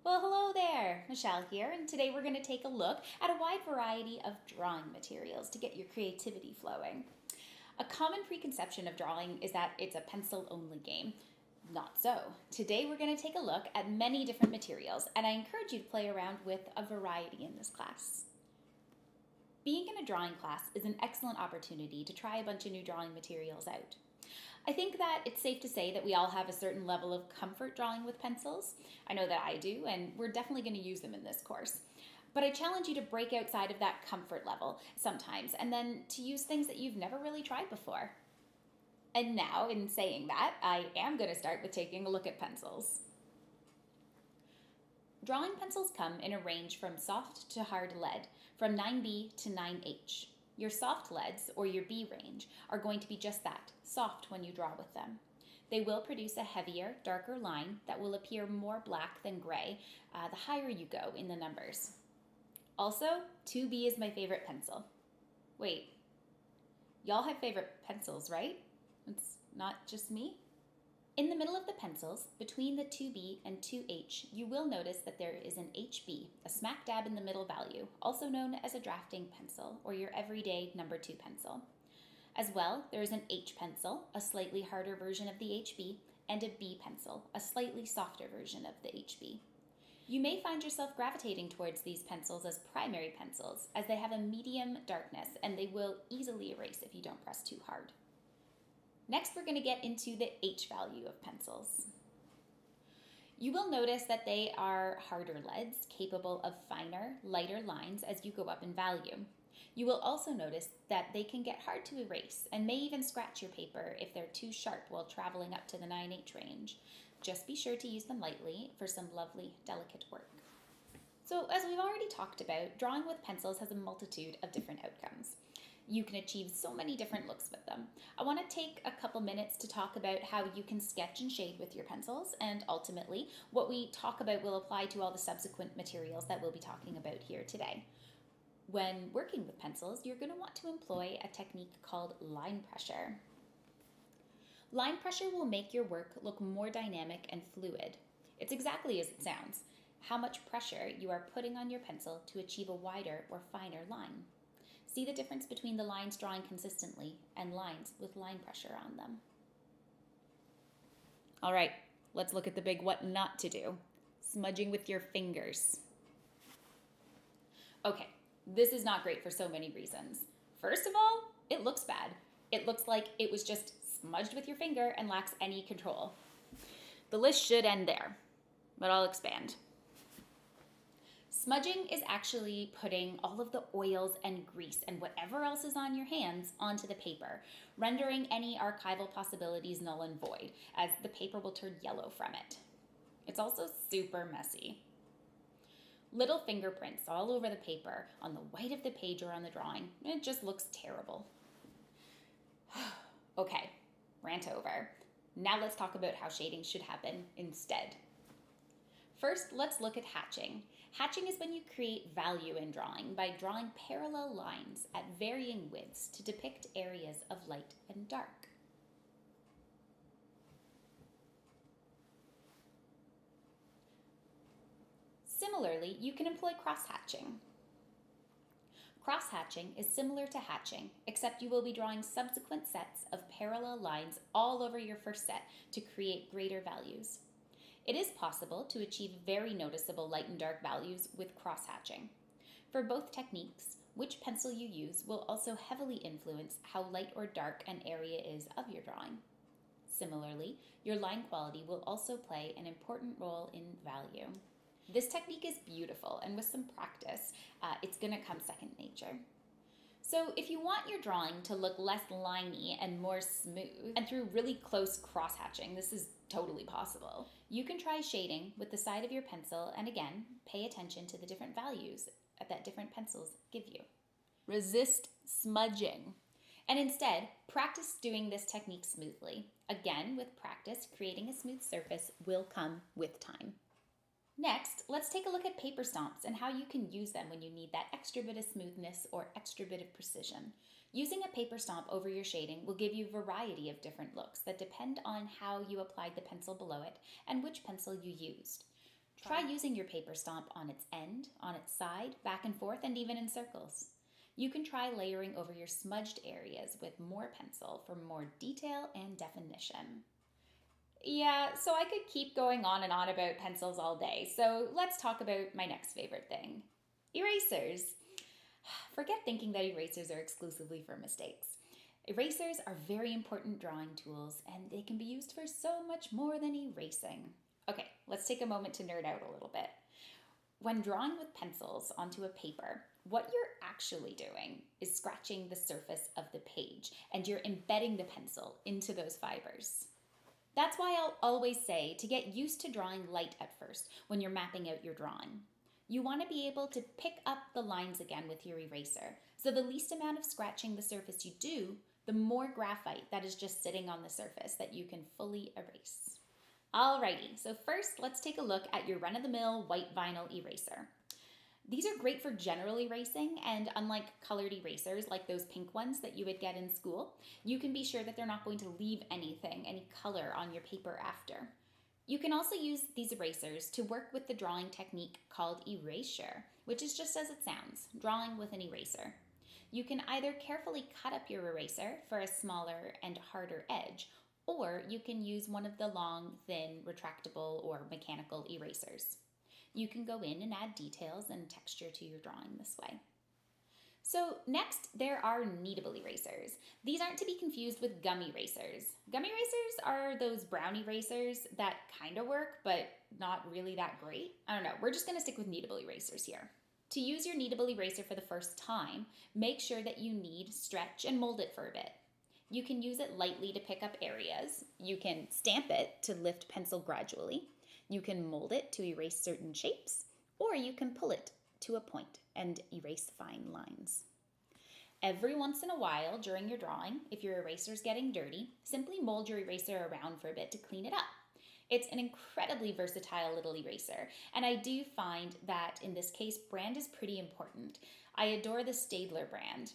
Well, hello there, Michelle here, and today we're going to take a look at a wide variety of drawing materials to get your creativity flowing. A common preconception of drawing is that it's a pencil only game. Not so. Today we're going to take a look at many different materials, and I encourage you to play around with a variety in this class. Being in a drawing class is an excellent opportunity to try a bunch of new drawing materials out. I think that it's safe to say that we all have a certain level of comfort drawing with pencils. I know that I do, and we're definitely going to use them in this course. But I challenge you to break outside of that comfort level sometimes, and then to use things that you've never really tried before. And now, in saying that, I am going to start with taking a look at pencils. Drawing pencils come in a range from soft to hard lead, from 9B to 9H. Your soft leads, or your B range, are going to be just that, soft when you draw with them. They will produce a heavier, darker line that will appear more black than gray the higher you go in the numbers. Also, 2B is my favorite pencil. Wait, y'all have favorite pencils, right? It's not just me? In the middle of the pencils, between the 2B and 2H, you will notice that there is an HB, a smack dab in the middle value, also known as a drafting pencil, or your everyday number 2 pencil. As well, there is an H pencil, a slightly harder version of the HB, and a B pencil, a slightly softer version of the HB. You may find yourself gravitating towards these pencils as primary pencils, as they have a medium darkness, and they will easily erase if you don't press too hard. Next, we're going to get into the H value of pencils. You will notice that they are harder leads, capable of finer, lighter lines as you go up in value. You will also notice that they can get hard to erase and may even scratch your paper if they're too sharp while traveling up to the 9H range. Just be sure to use them lightly for some lovely, delicate work. So, as we've already talked about, drawing with pencils has a multitude of different outcomes. You can achieve so many different looks with them. I want to take a couple minutes to talk about how you can sketch and shade with your pencils, and ultimately, what we talk about will apply to all the subsequent materials that we'll be talking about here today. When working with pencils, you're going to want to employ a technique called line pressure. Line pressure will make your work look more dynamic and fluid. It's exactly as it sounds, how much pressure you are putting on your pencil to achieve a wider or finer line. See the difference between the lines drawing consistently and lines with line pressure on them. All right, let's look at the big what not to do. Smudging with your fingers. Okay, this is not great for so many reasons. First of all, it looks bad. It looks like it was just smudged with your finger and lacks any control. The list should end there, but I'll expand. Smudging is actually putting all of the oils and grease and whatever else is on your hands onto the paper, rendering any archival possibilities null and void, as the paper will turn yellow from it. It's also super messy. Little fingerprints all over the paper, on the white of the page or on the drawing. It just looks terrible. Okay, rant over. Now let's talk about how shading should happen instead. First, let's look at hatching. Hatching is when you create value in drawing by drawing parallel lines at varying widths to depict areas of light and dark. Similarly, you can employ cross-hatching. Cross-hatching is similar to hatching, except you will be drawing subsequent sets of parallel lines all over your first set to create greater values. It is possible to achieve very noticeable light and dark values with cross-hatching. For both techniques, which pencil you use will also heavily influence how light or dark an area is of your drawing. Similarly, your line quality will also play an important role in value. This technique is beautiful, and with some practice, it's going to come second nature. So if you want your drawing to look less liney and more smooth, and through really close cross-hatching, this is totally possible, you can try shading with the side of your pencil and again, pay attention to the different values that different pencils give you. Resist smudging. And instead, practice doing this technique smoothly. Again, with practice, creating a smooth surface will come with time. Next, let's take a look at paper stomps and how you can use them when you need that extra bit of smoothness or extra bit of precision. Using a paper stomp over your shading will give you a variety of different looks that depend on how you applied the pencil below it and which pencil you used. Try using your paper stomp on its end, on its side, back and forth, and even in circles. You can try layering over your smudged areas with more pencil for more detail and definition. Yeah, so I could keep going on and on about pencils all day, so let's talk about my next favorite thing: erasers. Forget thinking that erasers are exclusively for mistakes. Erasers are very important drawing tools, and they can be used for so much more than erasing. Okay, let's take a moment to nerd out a little bit. When drawing with pencils onto a paper, what you're actually doing is scratching the surface of the page, and you're embedding the pencil into those fibers. That's why I'll always say to get used to drawing light at first when you're mapping out your drawing. You want to be able to pick up the lines again with your eraser, so the least amount of scratching the surface you do, the more graphite that is just sitting on the surface that you can fully erase. Alrighty, so first let's take a look at your run-of-the-mill white vinyl eraser. These are great for general erasing, and unlike colored erasers like those pink ones that you would get in school, you can be sure that they're not going to leave any color on your paper after. You can also use these erasers to work with the drawing technique called erasure, which is just as it sounds, drawing with an eraser. You can either carefully cut up your eraser for a smaller and harder edge, or you can use one of the long, thin, retractable, or mechanical erasers. You can go in and add details and texture to your drawing this way. So next, there are kneadable erasers. These aren't to be confused with gum erasers. Gum erasers are those brown erasers that kind of work, but not really that great. I don't know, we're just gonna stick with kneadable erasers here. To use your kneadable eraser for the first time, make sure that you knead, stretch, and mold it for a bit. You can use it lightly to pick up areas. You can stamp it to lift pencil gradually. You can mold it to erase certain shapes, or you can pull it to a point and erase fine lines. Every once in a while during your drawing, if your eraser is getting dirty, simply mold your eraser around for a bit to clean it up. It's an incredibly versatile little eraser, and I do find that in this case, brand is pretty important. I adore the Staedtler brand.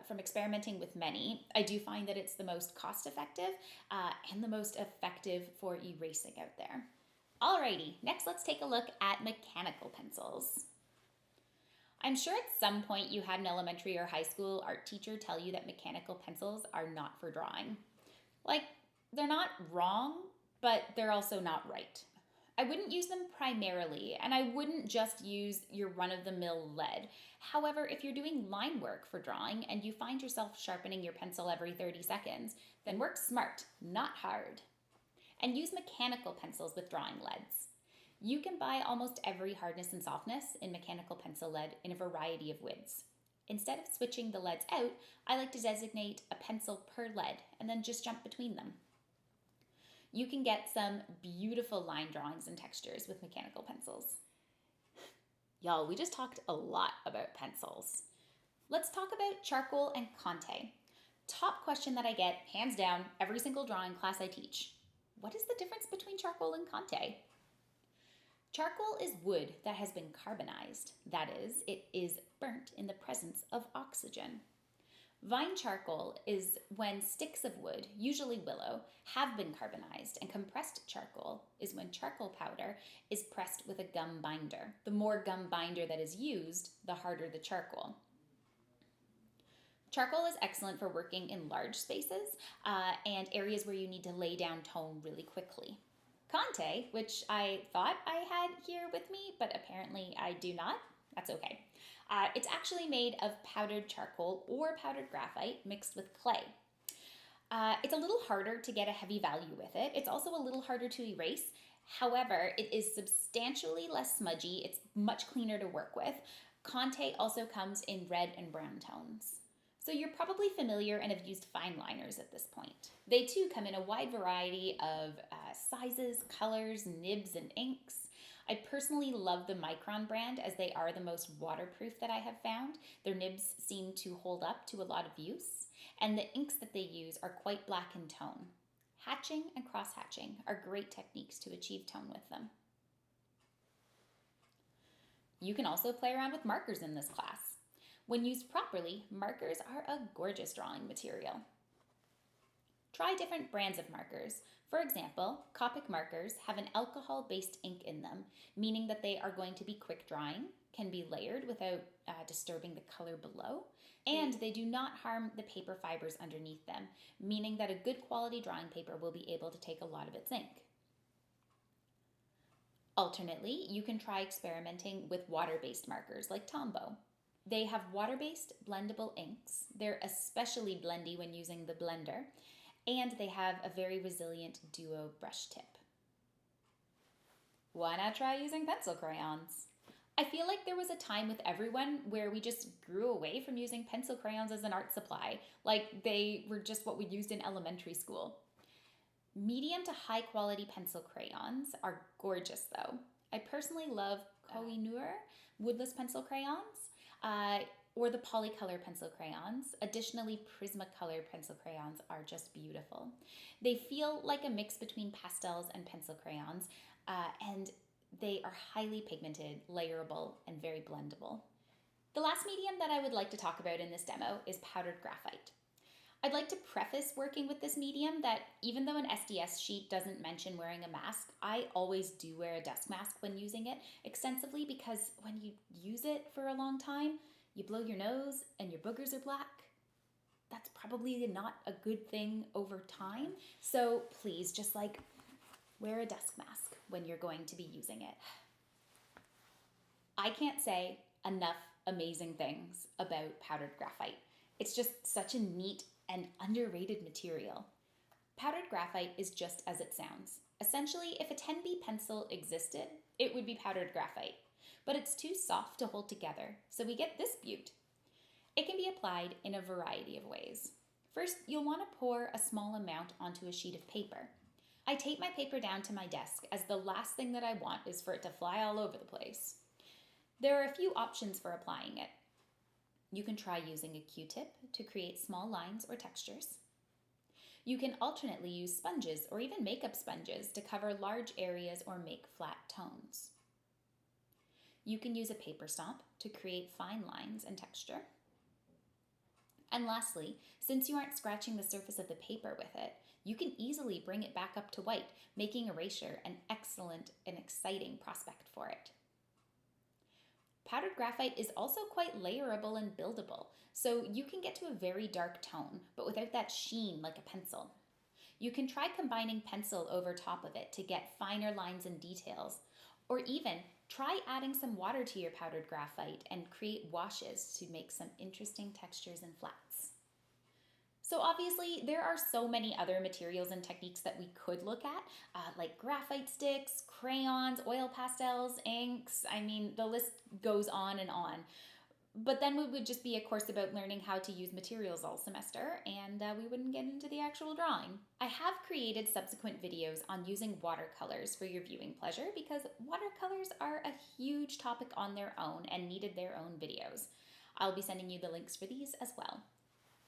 From experimenting with many, I do find that it's the most cost-effective and the most effective for erasing out there. Alrighty, next let's take a look at mechanical pencils. I'm sure at some point you had an elementary or high school art teacher tell you that mechanical pencils are not for drawing. Like, they're not wrong, but they're also not right. I wouldn't use them primarily, and I wouldn't just use your run-of-the-mill lead. However, if you're doing line work for drawing and you find yourself sharpening your pencil every 30 seconds, then work smart, not hard. And use mechanical pencils with drawing leads. You can buy almost every hardness and softness in mechanical pencil lead in a variety of widths. Instead of switching the leads out, I like to designate a pencil per lead and then just jump between them. You can get some beautiful line drawings and textures with mechanical pencils. Y'all, we just talked a lot about pencils. Let's talk about charcoal and Conte. Top question that I get, hands down, every single drawing class I teach. What is the difference between charcoal and Conte? Charcoal is wood that has been carbonized. That is, it is burnt in the presence of oxygen. Vine charcoal is when sticks of wood, usually willow, have been carbonized, and compressed charcoal is when charcoal powder is pressed with a gum binder. The more gum binder that is used, the harder the charcoal. Charcoal is excellent for working in large spaces and areas where you need to lay down tone really quickly. Conte, which I thought I had here with me, but apparently I do not. That's okay. It's actually made of powdered charcoal or powdered graphite mixed with clay. It's a little harder to get a heavy value with it. It's also a little harder to erase. However, it is substantially less smudgy. It's much cleaner to work with. Conte also comes in red and brown tones. So you're probably familiar and have used fine liners at this point. They too come in a wide variety of sizes, colors, nibs, and inks. I personally love the Micron brand as they are the most waterproof that I have found. Their nibs seem to hold up to a lot of use, and the inks that they use are quite black in tone. Hatching and cross-hatching are great techniques to achieve tone with them. You can also play around with markers in this class. When used properly, markers are a gorgeous drawing material. Try different brands of markers. For example, Copic markers have an alcohol-based ink in them, meaning that they are going to be quick drying, can be layered without disturbing the color below, and they do not harm the paper fibers underneath them, meaning that a good quality drawing paper will be able to take a lot of its ink. Alternately, you can try experimenting with water-based markers like Tombow. They have water-based blendable inks. They're especially blendy when using the blender, and they have a very resilient duo brush tip. Why not try using pencil crayons? I feel like there was a time with everyone where we just grew away from using pencil crayons as an art supply, like they were just what we used in elementary school. Medium to high quality pencil crayons are gorgeous though. I personally love Koh-i-Noor woodless pencil crayons, or the Polycolor pencil crayons. Additionally, Prismacolor pencil crayons are just beautiful. They feel like a mix between pastels and pencil crayons, and they are highly pigmented, layerable, and very blendable. The last medium that I would like to talk about in this demo is powdered graphite. I'd like to preface working with this medium that even though an SDS sheet doesn't mention wearing a mask, I always do wear a desk mask when using it extensively, because when you use it for a long time, you blow your nose and your boogers are black. That's probably not a good thing over time. So please just wear a desk mask when you're going to be using it. I can't say enough amazing things about powdered graphite. It's just such a neat and underrated material. Powdered graphite is just as it sounds. Essentially, if a 10B pencil existed, it would be powdered graphite, but it's too soft to hold together, so we get this beaut. It can be applied in a variety of ways. First, you'll want to pour a small amount onto a sheet of paper. I tape my paper down to my desk, as the last thing that I want is for it to fly all over the place. There are a few options for applying it. You can try using a Q-tip to create small lines or textures. You can alternately use sponges or even makeup sponges to cover large areas or make flat tones. You can use a paper stomp to create fine lines and texture. And lastly, since you aren't scratching the surface of the paper with it, you can easily bring it back up to white, making erasure an excellent and exciting prospect for it. Powdered graphite is also quite layerable and buildable, so you can get to a very dark tone, but without that sheen like a pencil. You can try combining pencil over top of it to get finer lines and details, or even try adding some water to your powdered graphite and create washes to make some interesting textures and flats. So obviously, there are so many other materials and techniques that we could look at, like graphite sticks, crayons, oil pastels, inks. I mean, the list goes on and on. But then we would just be a course about learning how to use materials all semester, and we wouldn't get into the actual drawing. I have created subsequent videos on using watercolors for your viewing pleasure, because watercolors are a huge topic on their own and needed their own videos. I'll be sending you the links for these as well.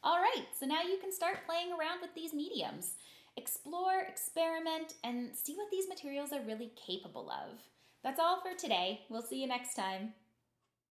All right, so now you can start playing around with these mediums. Explore, experiment, and see what these materials are really capable of. That's all for today. We'll see you next time.